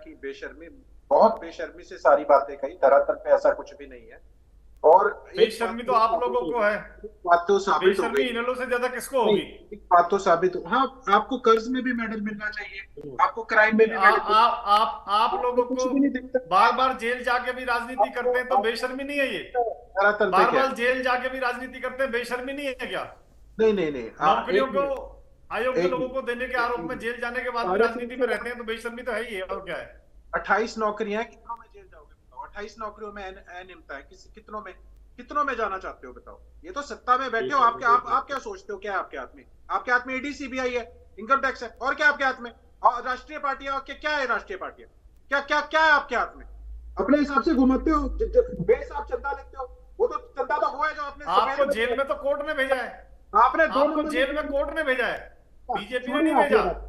कि बेशर्मी, बहुत बेशर्मी से सारी बातें कही, धरातल पे ऐसा कुछ भी नहीं है। और बेशर्मी तो आप लोगों को है, एक बात तो साबित हो बेशर्मी गई। इन लोगों से ज्यादा किसको नहीं, होगी? एक बात तो साबित हो, हाँ, आपको कर्ज में भी मेडल मिलना चाहिए, आपको क्राइम में भी आ, मेडल आ, मिलना आप चाहिए, आपको लोगों कुछ को भी नहीं दिखता। बार बार जेल जाके भी राजनीति आपको करते हैं तो आपको बेशर्मी नहीं है ये? धरातल पे बार क्या बार है? जेल जाके भी राजनीति करते हैं, बेशर्मी नहीं है क्या? नहीं नहीं नहीं, नौकरियों एक को मिनट, अयोग्य एक लोगों को मिनट, देने के एक आरोप में मिनट। जेल जाने के बाद भी साढ़े तीन राजनीति सौ में रहते हैं तो बेशर्मी तो है ही है, और क्या है? 28 नौकरियां हैं, कितनों में जेल जाओगे बताओ? 28 नौकरियों में अनियमितता है, कितनों में जाना चाहते हो बताओ? ये तो सत्ता में बैठे हो, आप क्या सोचते हो? क्या है आपके हाथ में? आपके हाथ में ईडी सीबीआई है, इनकम टैक्स है, और क्या आपके हाथ में? और राष्ट्रीय पार्टियां, क्या है राष्ट्रीय पार्टियां? क्या क्या क्या है आपके हाथ में? अपने हिसाब से घुमाते हो, बेहिसाब चंदा लेते हो। वो तो चंदा तो वो है जो आपने आपको दोपहर में जेल दिया। में तो कोर्ट ने भेजा है, आपने दो आपको नंबर में जेल में दिया। कोर्ट ने भेजा है, बीजेपी ने छोड़िए नहीं आप ये भेजा। बात,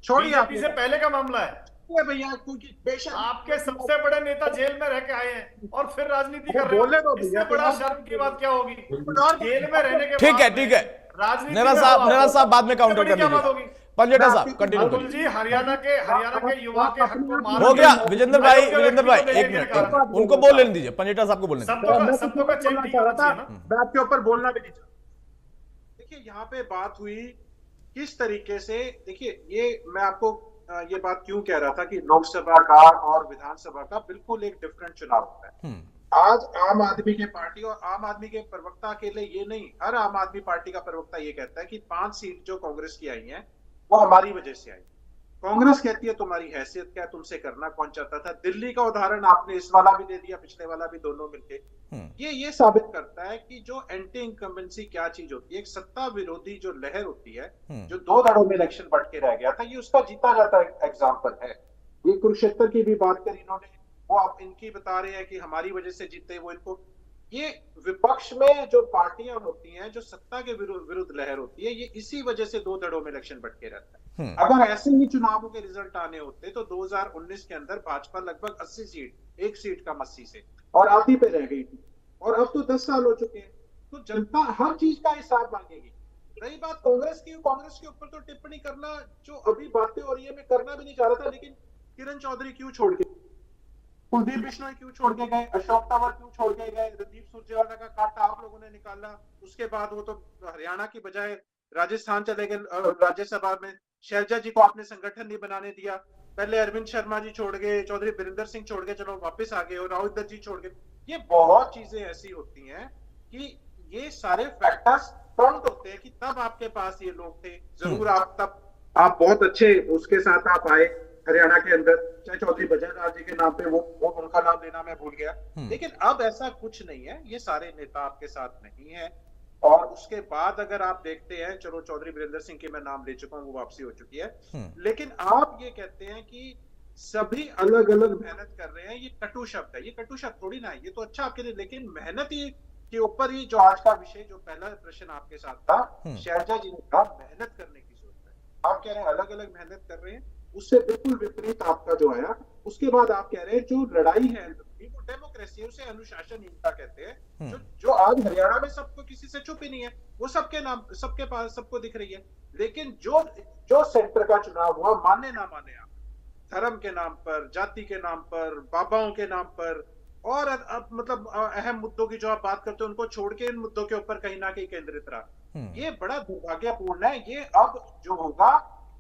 छोड़िए आप बीजेपी ये से बात। पहले का मामला है। ये भैया, क्योंकि बेशर्मी आपके सबसे बड़े नेता जेल में रह के आए हैं और फिर राजनीति अरे कर रहे बोले हो, दो भैया, इससे कोई बड़ा और बात शर्म की बोलो, बात क्या होगी? कुछ और जेल में रहने के ठीक है, बाद ठीक में है। राजनीति नेहरा में हो साहब, आप, नेहरा साहब बाद में इससे काउंटर बड़ी कर क्या बात लीजिएगा। होगी? पंजेटा मैं साहब आपकी कंटिन्यू अतुल करिए। जी, हरियाणा के युवा के हक को मार हो के गया विजेंद्र भाई, अयोग्य विजेंद्र व्यक्ति भाई, को देने एक के मिनट, कारण है। उनको बोल लेने दीजिए, पंजेटा साहब को बोलने दीजिए। शब्दों का चयन ठीक होना चाहिए ना। मैं आपके ऊपर बोलना भी नहीं चाहता। देखिए, यहाँ पे बात हुई किस तरीके से, देखिए, ये मैं आपको ये बात क्यों कह रहा था कि लोकसभा का और विधानसभा का बिल्कुल एक डिफरेंट चुनाव होता है। आज आम आदमी के पार्टी और आम आदमी के प्रवक्ता अकेले ये नहीं, हर आम आदमी पार्टी का प्रवक्ता ये कहता है कि 5 सीट जो कांग्रेस की आई हैं वो हमारी वजह से आई। कांग्रेस कहती है तुम्हारी हैसियत क्या, तुमसे करना कौन चाहता था? दिल्ली का उदाहरण आपने इस वाला भी दे दिया, पिछले वाला भी, दोनों मिलके ये साबित करता है कि जो एंटी इनकम्बेंसी क्या चीज होती है, एक सत्ता विरोधी जो लहर होती है, जो 2 दड़ों में इलेक्शन बढ़ के रह गया था, ये उसका जीता जाता एग्जाम्पल है। ये कुरुक्षेत्र की भी बात करी इन्होंने, वो आप इनकी बता रहे हैं कि हमारी वजह से जीते, वो इनको, ये विपक्ष में जो पार्टियां होती हैं, जो सत्ता के विरुद्ध लहर होती है, ये इसी वजह से 2 दड़ों में इलेक्शन बढ़ के रहता है। अगर ऐसे ही चुनावों के रिजल्ट आने होते तो 2019 के अंदर भाजपा लगभग 80 सीट, 1 सीट कम 80 से, और आधी पे रह गई थी। और अब तो 10 साल हो चुके हैं, तो जनता हर चीज का हिसाब मांगेगी। रही बात कांग्रेस की, कांग्रेस के ऊपर तो टिप्पणी करना, जो अभी बातें हो रही है, मैं करना भी नहीं चाह रहा था, लेकिन किरण चौधरी क्यों छोड़ के, कुलदीप बिश्नोई क्यों छोड़ के गए, अशोक तंवर क्यों छोड़ के गए, रणदीप सुरजेवाला का काटा आप लोगों ने निकाला, उसके बाद वो तो हरियाणा की बजाय राजस्थान चले गए, राज्यसभा में शैलजा जी को आपने संगठन नहीं बनाने दिया। पहले अरविंद शर्मा जी छोड़ गए, चौधरी बीरेंद्र सिंह छोड़ गए, चलो वापस आ गए, और राहुल दत्त जी छोड़ गए। ये बहुत चीजें ऐसी होती हैं कि ये सारे फैक्टर्स काउंट होते हैं कि तब आपके पास ये लोग थे, जरूर आप तब आप बहुत अच्छे उसके साथ आप आए हरियाणा के अंदर, चाहे चौधरी बजरलाल जी के नाम पे, वो उनका नाम लेना मैं भूल गया, लेकिन अब ऐसा कुछ नहीं है, ये सारे नेता आपके साथ नहीं है। और उसके बाद अगर आप देखते हैं, चलो चौधरी बीरेंद्र सिंह की मैं नाम ले चुका हूँ, वो वापसी हो चुकी है, लेकिन आप ये कहते हैं कि सभी अलग अलग मेहनत कर रहे हैं, ये कटु शब्द है, ये कटु शब्द थोड़ी ना है, ये तो अच्छा आपके लिए, लेकिन मेहनत ही के ऊपर ही जो आज का विषय, जो पहला प्रश्न आपके साथ था, शैलजा जी ने कहा मेहनत करने की जरूरत है, आप कह रहे हैं अलग अलग मेहनत कर रहे हैं, उससे बिल्कुल विपरीत आपका जो आया। उसके बाद आप कह रहे हैं जो लड़ाई है, वो डेमोक्रेसी है, उसे अनुशासनहीनता कहते हैं, जो आज हरियाणा में सबको, किसी से छुप ही नहीं है, वो सबके नाम, सबके पास, सबको दिख रही है। लेकिन जो सेंटर का चुनाव हुआ, माने ना माने आप, धर्म के नाम पर, जाति के नाम पर, बाबाओं के नाम पर, और अब मतलब अहम मुद्दों की जो आप बात करते हो उनको छोड़ के इन मुद्दों के ऊपर कहीं ना कहीं केंद्रित रहा, ये बड़ा दुर्भाग्यपूर्ण है। ये अब जो होगा,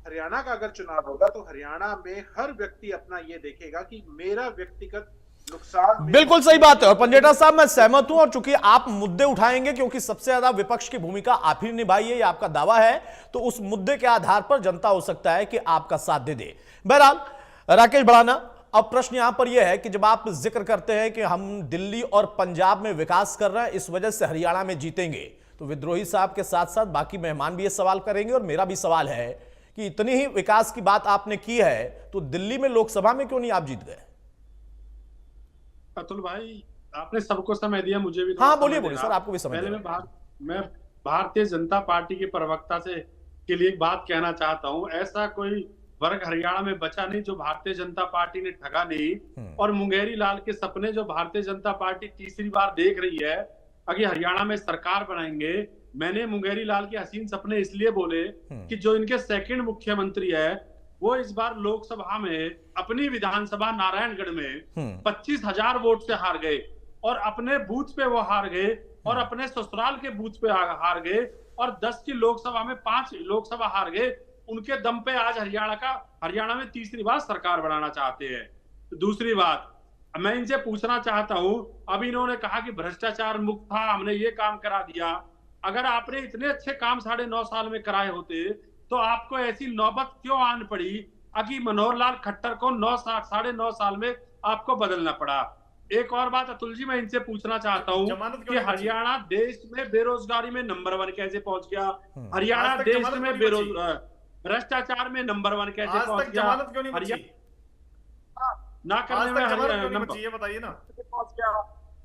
हरियाणा का अगर चुनाव होगा, तो हरियाणा में हर व्यक्ति अपना ये देखेगा कि मेरा व्यक्तिगत नुकसान, बिल्कुल सही बात है। और पंजेटा साहब, मैं सहमत हूं, और चूंकि आप मुद्दे उठाएंगे, क्योंकि सबसे ज्यादा विपक्ष की भूमिका आप ही निभाई है, ये आपका दावा है, तो उस मुद्दे के आधार पर जनता हो सकता है कि आपका साथ दे दे। बहरहाल, राकेश बढ़ाना, अब प्रश्न यहां पर यह है कि जब आप जिक्र करते हैं कि हम दिल्ली और पंजाब में विकास कर रहे हैं, इस वजह से हरियाणा में जीतेंगे, तो विद्रोही साहब के साथ साथ बाकी मेहमान भी ये सवाल करेंगे, और मेरा भी सवाल है कि इतनी ही विकास की बात आपने की है, तो दिल्ली में लोकसभा में क्यों नहीं आप जीत गए? अतुल भाई, आपने सबको समय दिया, मुझे भी हाँ, बोलिए बोलिए सर, आपको भी समय पहले दिया। मैं भारतीय जनता पार्टी के प्रवक्ता से के लिए एक बात कहना चाहता हूं। ऐसा कोई वर्ग हरियाणा में बचा नहीं जो भारतीय जनता पार्टी ने ठगा नहीं, और मुंगेरी लाल के सपने जो भारतीय जनता पार्टी तीसरी बार देख रही है, अगर हरियाणा में सरकार बनाएंगे, मैंने मुंगेरी लाल के हसीन सपने इसलिए बोले कि जो इनके सेकंड मुख्यमंत्री है, वो इस बार लोकसभा में अपनी विधानसभा नारायणगढ़ में 25,000 वोट से हार गए और अपने बूथ पे वो हार गए और अपने ससुराल के बूथ पे हार गए और 10 की लोकसभा में 5 लोकसभा हार गए। उनके दम पे आज हरियाणा में तीसरी बार सरकार बनाना चाहते हैं। दूसरी बात, मैं इनसे पूछना चाहता हूं, अभी इन्होंने कहा कि भ्रष्टाचार मुक्त था, हमने ये काम करा दिया। अगर आपने इतने अच्छे काम 9.5 साल में कराए होते तो आपको ऐसी नौबत क्यों आन पड़ी कि मनोहर लाल खट्टर को 9.5 साल में आपको बदलना पड़ा। एक और बात अतुल जी, मैं इनसे पूछना चाहता हूँ कि हरियाणा देश में बेरोजगारी में नंबर 1 कैसे पहुंच गया? हरियाणा देश में भ्रष्टाचार में नंबर 1 कैसे पहुंच गया? ना करने में ये बताइए ना, पहुंच गया।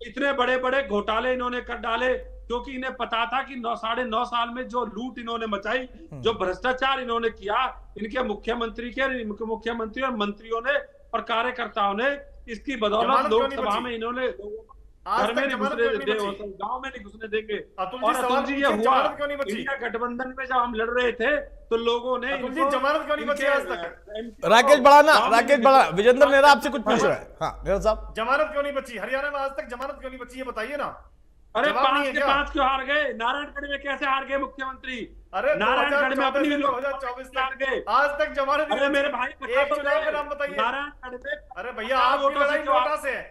इतने बड़े बड़े घोटाले इन्होंने कर डाले क्योंकि इन्हें पता था कि 9.5 साल में जो लूट इन्होंने मचाई, जो भ्रष्टाचार इन्होंने किया, इनके मुख्यमंत्री और मंत्रियों ने और कार्यकर्ताओं ने, इसकी बदौलत लोकसभा में इन्होंने घर में नहीं घुसने देंगे, गांव में नहीं घुसने देंगे। और अतुल जी, ये हुआ इंडिया गठबंधन में जब हम लड़ रहे थे तो लोगों ने जमानत क्यों नहीं बची आज तक? राकेश बड़ा विजेंद्र नेहरा आपसे कुछ पूछ रहा है। हाँ नेहरा साहब, जमानत क्यों नहीं बची हरियाणा में? आज तक जमानत क्यों नहीं बची, ये बताइए ना। अरे 5 के 5 क्यों हार गए? नारायणगढ़ में कैसे हार गए मुख्यमंत्री? अरे नारायणगढ़ में अपनी 2024 हार गए, आज तक जमानत। अरे मेरे भाई, एक चुनाव का नाम बताइए। नारायणगढ़ में, अरे भैया आपकी लड़ाई नोटा से है,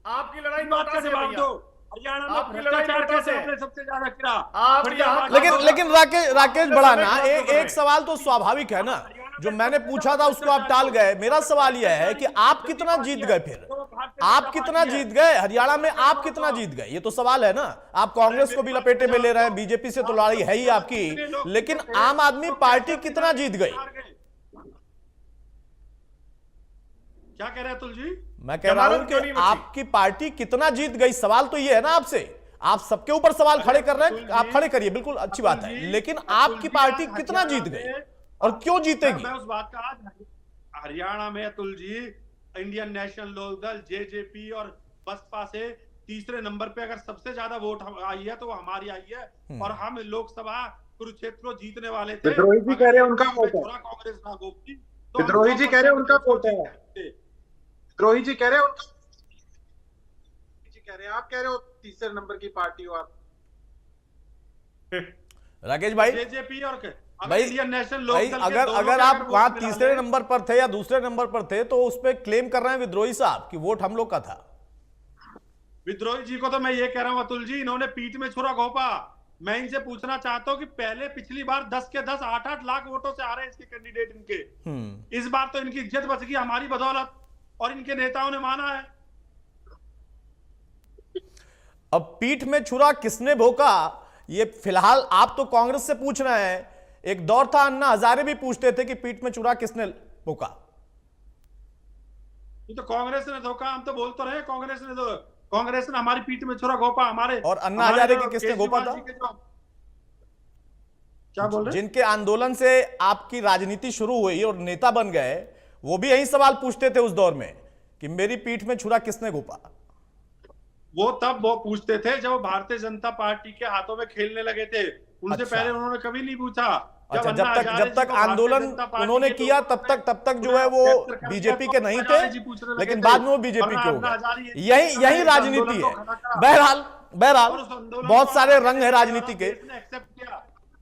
आपकी लड़ाई नोटा से है भैया। हरियाणा में भ्रष्टाचार कैसे आपने सबसे ज्यादा गिरा? लेकिन राकेश बड़ा ना, एक सवाल तो स्वाभाविक है ना, जो मैंने पूछा था उसको आप टाल गए। मेरा सवाल यह है कि आप कितना जीत गए? फिर आप कितना जीत गए हरियाणा में? आप कितना जीत गए? ये तो सवाल है ना। आप कांग्रेस को भी लपेटे में ले रहे हैं, बीजेपी से तो लड़ाई है ही आपकी, लेकिन आम आदमी पार्टी कितना जीत गई? क्या कह रहे हैं अतुल जी? मैं कह रहा हूं कि आपकी पार्टी कितना जीत गई। सवाल तो ये है ना आपसे, आप सबके ऊपर सवाल खड़े कर रहे हैं, आप खड़े करिए, बिल्कुल अच्छी बात है, लेकिन आपकी पार्टी कितना जीत गई और क्यों जीतेगी? मैं उस बात का, आज हरियाणा में अतुल जी इंडियन नेशनल लोक दल जेजेपी और बसपा से तीसरे नंबर पे अगर सबसे ज्यादा वोट आई है तो वो हमारी आई है और हम लोकसभा कुरुक्षेत्र को जीतने वाले थे। विद्रोही जी कह रहे हैं उनका वोट है, कांग्रेस ना गोपी, विद्रोही जी कह रहे हैं उनका वोट है, विद्रोही जी कह रहे हैं उनका, कह रहे हैं, आप कह रहे हो तीसरे नंबर की पार्टी हो आप। राकेश भाई, जेजेपी और भाई इंडियन नेशनल लोक दल, अगर आप वहां तीसरे नंबर पर थे या दूसरे नंबर पर थे तो उस पर क्लेम कर रहे हैं विद्रोही साहब कि वोट हम लोग का था। विद्रोही जी को तो मैं ये कह रहा हूं अतुल जी, इन्होंने पीठ में छुरा घोंपा। मैं इनसे पूछना चाहता हूं कि पहले पिछली बार 10 के 10 8-8 लाख वोटों से आ रहे हैं इसके कैंडिडेट इनके। इस बार तो इनकी इज्जत बच गई हमारी बदौलत और इनके नेताओं ने माना है। अब पीठ में छुरा किसने भोंका, ये फिलहाल आप तो कांग्रेस से पूछ रहे हैं। एक दौर था अन्ना हजारे भी पूछते थे कि पीठ में छुरा किसने भोंका। ये तो कांग्रेस ने धोखा, हम तो बोल तो रहे कांग्रेस ने हमारी पीठ में छुरा घोंपा। हमारे और अन्ना हजारे के किसने घोंपा था? क्या बोल रहे? जिनके आंदोलन से आपकी राजनीति शुरू हुई और नेता बन गए, वो भी यही सवाल पूछते थे उस दौर में कि मेरी पीठ में छुरा किसने घोंपा। वो तब वो पूछते थे जब भारतीय जनता पार्टी के हाथों में खेलने लगे थे, उनसे पहले उन्होंने कभी नहीं पूछा। अच्छा, जब तक आंदोलन उन्होंने किया तब तक जो है वो बीजेपी के नहीं थे, लेकिन बाद में वो बीजेपी के हो गए। यही राजनीति है। बहरहाल बहुत सारे रंग है राजनीति के।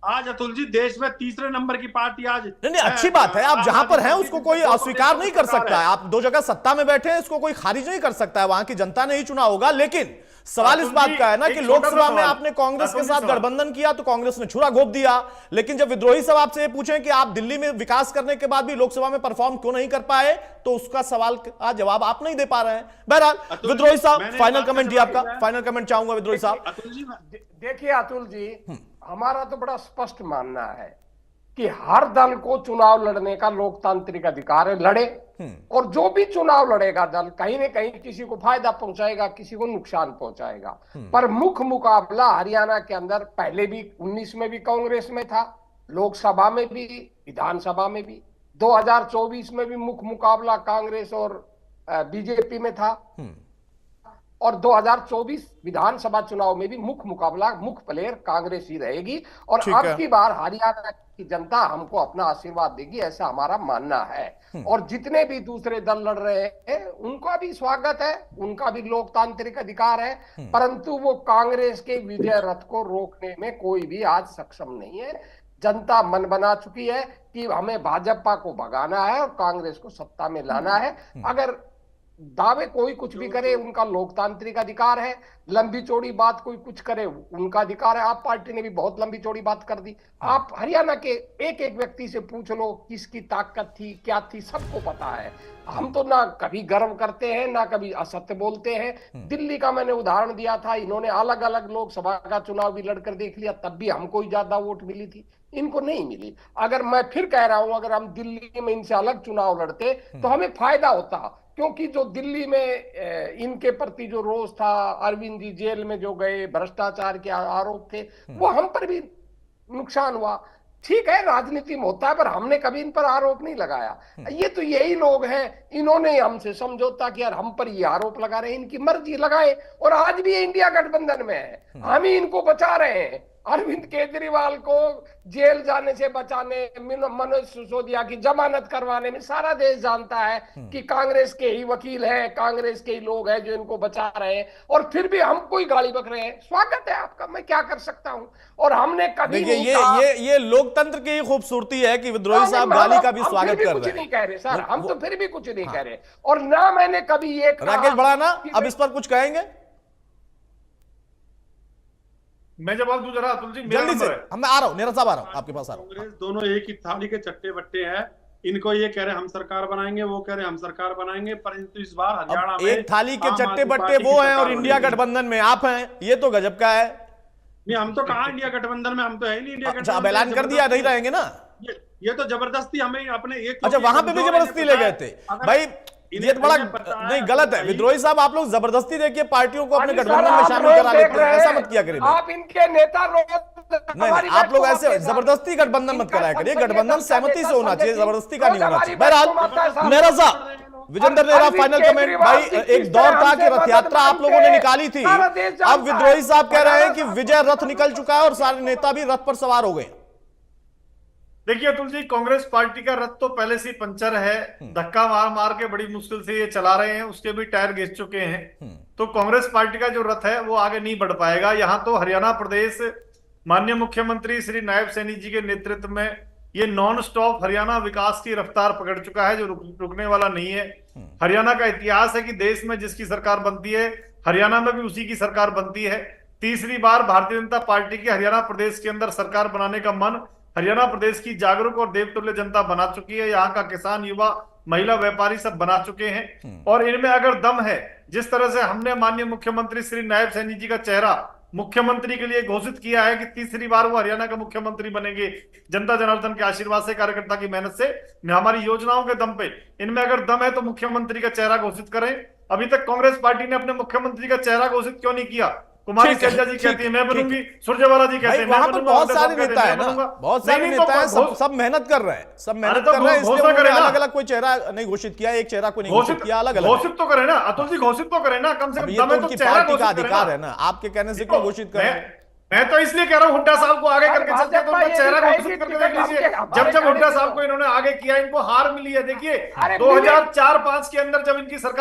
आज अतुल जी देश में तीसरे नंबर की पार्टी आज नहीं, अच्छी बात है। आप जहां पर हैं उसको कोई अस्वीकार नहीं कर सकता है। आप 2 जगह सत्ता में बैठे हैं, इसको कोई खारिज नहीं कर सकता है। वहां की जनता ने ही चुना होगा। लेकिन सवाल इस बात का है ना कि लोकसभा में आपने कांग्रेस के साथ गठबंधन किया तो कांग्रेस ने छुरा घोंप दिया, लेकिन जब विद्रोही साहब आपसे पूछें कि आप दिल्ली में विकास करने के बाद भी लोकसभा में परफॉर्म क्यों नहीं कर पाए, तो उसका सवाल का जवाब आप नहीं दे पा रहे हैं। बहरहाल विद्रोही साहब, फाइनल कमेंट जी आपका, फाइनल कमेंट चाहूंगा विद्रोही साहब। देखिए अतुल जी, हमारा तो बड़ा स्पष्ट मानना है कि हर दल को चुनाव लड़ने का लोकतांत्रिक अधिकार है, लड़े। और जो भी चुनाव लड़ेगा दल कहीं न कहीं किसी को फायदा पहुंचाएगा, किसी को नुकसान पहुंचाएगा। पर मुख्य मुकाबला हरियाणा के अंदर पहले भी 19 में भी कांग्रेस में था, लोकसभा में भी, विधानसभा में भी, 2024 में भी मुख्य मुकाबला कांग्रेस और बीजेपी में था। और 2024 विधानसभा चुनाव में भी मुख्य मुकाबला, मुख्य प्लेयर कांग्रेस ही रहेगी। और अब की बार हरियाणा की जनता हमको अपना आशीर्वाद देगी, ऐसा हमारा मानना है। और जितने भी दूसरे दल लड़ रहे हैं उनका भी स्वागत है, उनका भी लोकतांत्रिक अधिकार है, परंतु वो कांग्रेस के विजय रथ को रोकने में कोई भी आज सक्षम नहीं है। जनता मन बना चुकी है कि हमें भाजपा को भगाना है और कांग्रेस को सत्ता में लाना है। अगर दावे कोई कुछ भी करे, उनका लोकतांत्रिक अधिकार है। लंबी चौड़ी बात कोई कुछ करे, उनका अधिकार है। आप पार्टी ने भी बहुत लंबी चौड़ी बात कर दी। आप हरियाणा के एक एक व्यक्ति से पूछ लो किसकी ताकत थी, क्या थी, सबको पता है। हम तो ना कभी गर्व करते हैं ना कभी असत्य बोलते हैं। दिल्ली का मैंने उदाहरण दिया था, इन्होंने अलग अलग लोकसभा का चुनाव भी लड़कर देख लिया, तब भी हमको ही ज्यादा वोट मिली थी, इनको नहीं मिली। अगर मैं फिर कह रहा हूं, अगर हम दिल्ली में इनसे अलग चुनाव लड़ते तो हमें फायदा होता, क्योंकि जो दिल्ली में इनके प्रति जो रोष था, अरविंद जी जेल में जो गए, भ्रष्टाचार के आरोप थे, वो हम पर भी नुकसान हुआ। ठीक है, राजनीति में होता है, पर हमने कभी इन पर आरोप नहीं लगाया। ये तो यही लोग हैं, इन्होंने हमसे समझौता किया, हम पर ये आरोप लगा रहे हैं, इनकी मर्जी लगाए। और आज भी इंडिया गठबंधन में है, हम ही इनको बचा रहे हैं। अरविंद केजरीवाल को जेल जाने से बचाने, मनोज सिसोदिया की जमानत करवाने में सारा देश जानता है कि कांग्रेस के ही वकील हैं, कांग्रेस के ही लोग हैं जो इनको बचा रहे हैं, और फिर भी हमको ही गाली बक रहे हैं। स्वागत है आपका, मैं क्या कर सकता हूं। और हमने कभी नहीं कहा, ये लोकतंत्र की खूबसूरती है कि विद्रोही साहब गाली का भी स्वागत कर रहे हैं। कुछ नहीं कह रहे सर, हम तो फिर भी कुछ नहीं कह रहे। और ना मैंने कभी ये राकेश भड़ाना अब इस पर कुछ कहेंगे? मैं जवाब दूं जरा अतुल जी, जल्दी से। मैं आ रहा हूं, नीरज साहब आ रहा हूं, आपके पास आ रहा हूं। कांग्रेस दोनों एक ही थाली के चट्टे बट्टे हैं। इनको ये कह रहे हम सरकार बनाएंगे, वो कह रहे हम सरकार बनाएंगे, परंतु इस बार हरियाणा में एक थाली के चट्टे बट्टे वो हैं और इंडिया गठबंधन में आप हैं, ये तो गजब का है। नहीं, हम तो कहाँ इंडिया गठबंधन में, हम तो है नहीं इंडिया गठबंधन। अब ऐलान कर दिया, नहीं रहेंगे ना? ये तो जबरदस्ती हमें अपने एक, अच्छा, वहां पे भी जबरदस्ती ले गए थे भाई, ये तो बड़ा नहीं, गलत है। विद्रोही साहब, आप लोग जबरदस्ती देखिए पार्टियों को अपने गठबंधन में शामिल करा लेते हैं, ऐसा मत किया करिए। आप इनके नेता नहीं, आप लोग ऐसे जबरदस्ती गठबंधन मत कराया करिए। गठबंधन सहमति से होना चाहिए, जबरदस्ती का नहीं होना चाहिए। बहरहाल नेहरा साहब, विजेंद्र नेहरा, फाइनल कमेंट भाई। एक दौर था कि रथ यात्रा आप लोगों ने निकाली थी, अब विद्रोही साहब कह रहे हैं कि विजय रथ निकल चुका है और सारे नेता भी रथ पर सवार हो गए। देखिए अतुल जी, कांग्रेस पार्टी का रथ तो पहले से पंचर है, धक्का मार मार के बड़ी मुश्किल से ये चला रहे हैं, उसके भी टायर घिस चुके हैं। तो कांग्रेस पार्टी का जो रथ है वो आगे नहीं बढ़ पाएगा। यहाँ तो हरियाणा प्रदेश माननीय मुख्यमंत्री श्री नायब सैनी जी के नेतृत्व में ये नॉन स्टॉप हरियाणा विकास की रफ्तार पकड़ चुका है, जो रुकने वाला नहीं है। हरियाणा का इतिहास है कि देश में जिसकी सरकार बनती है, हरियाणा में भी उसी की सरकार बनती है। तीसरी बार भारतीय जनता पार्टी की हरियाणा प्रदेश के अंदर सरकार बनाने का मन हरियाणा प्रदेश की जागरूक और देवतुल्य जनता बना चुकी है। यहाँ का किसान, युवा, महिला, व्यापारी सब बना चुके हैं। और इनमें अगर दम है, जिस तरह से हमने माननीय मुख्यमंत्री श्री नायब सैनी जी का चेहरा मुख्यमंत्री के लिए घोषित किया है कि तीसरी बार वो हरियाणा का मुख्यमंत्री बनेंगे, जनता जनार्दन के आशीर्वाद से, कार्यकर्ता की मेहनत से, हमारी योजनाओं के दम पे, इनमें अगर दम है तो मुख्यमंत्री का चेहरा घोषित करें। अभी तक कांग्रेस पार्टी ने अपने मुख्यमंत्री का चेहरा घोषित क्यों नहीं किया? कुमारी शैलजा जी कहती है मैं बनूंगी, सुरजेवाला जी कहते हैं मैं बनूंगा, बहुत सारे नेता है ना, बहुत सारे नेता है, सब मेहनत कर रहे हैं, सब मेहनत कर रहे हैं, इसलिए उन्होंने अलग अलग कोई चेहरा नहीं घोषित किया, एक चेहरा को नहीं घोषित किया, अलग अलग घोषित तो करें ना अतुल जी, घोषित तो करें ना, कम से कम ये तो उनकी पार्टी का अधिकार है ना, आपके कहने से क्यों घोषित करें? मैं तो इसलिए कह रहा हूँ हुड्डा साहब को आगे करके चलते हैं, तो उनका चेहरा घोषित करके देख लीजिए। जब हुड्डा साहब को इन्होंने आगे किया, इनको हार मिली है। देखिए 2004-5 के अंदर जब इनकी सरकार